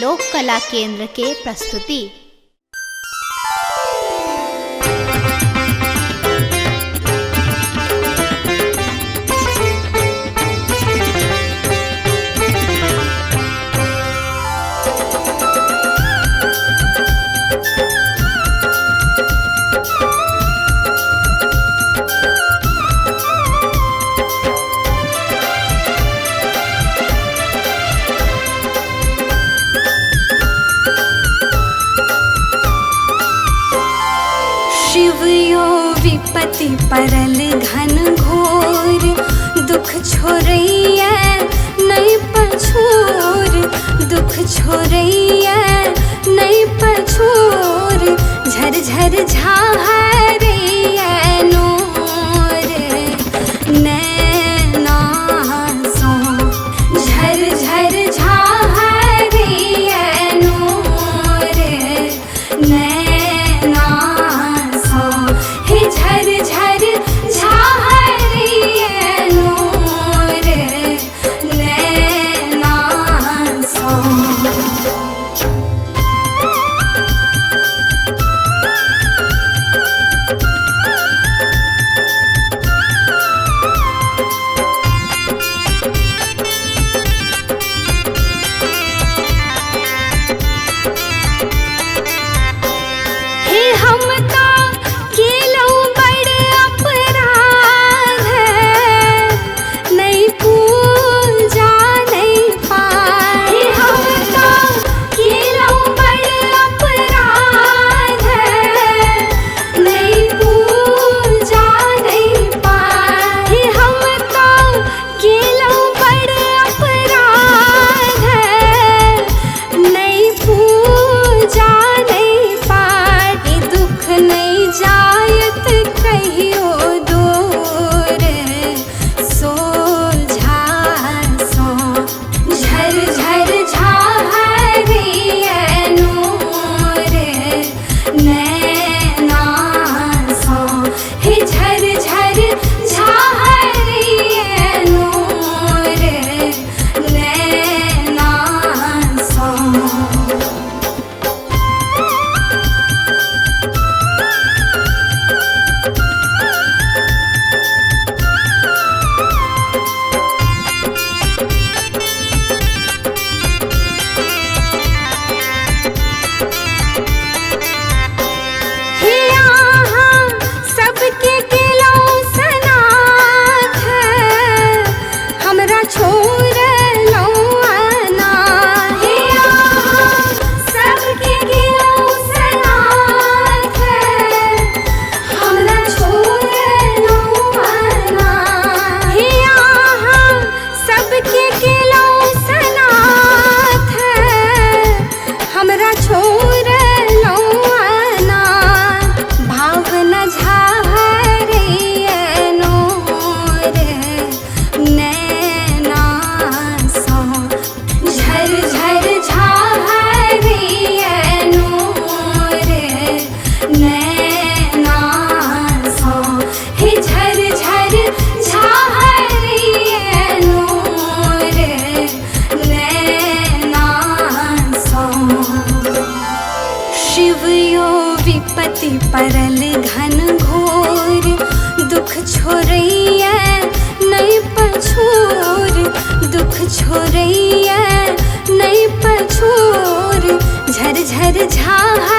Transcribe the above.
लोक कला केंद्र के प्रस्तुति। शिवयो विपत्ति परल घन घोर, दुख छोड़ैया नहीं पछोर, दुख छोड़ैया नहीं पछोर, झर झर झाहरैया नोर नैना सो, झर झर झाहरैया नोर नैना हे झर झर झाहरैया नोर नैना सो। हे हम का केलौ बड़ अपराध, नहीं पूजा नहीं पाए। हम का केलौ बड़ अपराध, नहीं पूजा नहीं पाए। हम का केलौ बड़ अपराध, नहीं पूजा नहीं पाए। दुख नहीं जायत कहियो दूर, सोझा सो, झर झर झाहरैया नोर नैना सो। हे झर झर झाहरैया नोर नैना सो। हे आहाँ सबके केलौ सनाथ, हमरा छोड़लौ अनाथ। हे आहाँ सबके केलौ सनाथ, हमरा छोड़लौ अनाथ। हे आहाँ सबके केलौ सनाथ, हमरा छोड़लौ अनाथ। भावना झाहरैया नोर नैना सो, झर झर झाहरैया नोर नैना सो। हे झर झर झाहरैया नोर नैना सो। शिवयो विपत्ति परल घन घोर, दुख छोड़ैया नहीं पछोर, दुख छोड़ैया नहीं पछोर, झर झर झाहरैया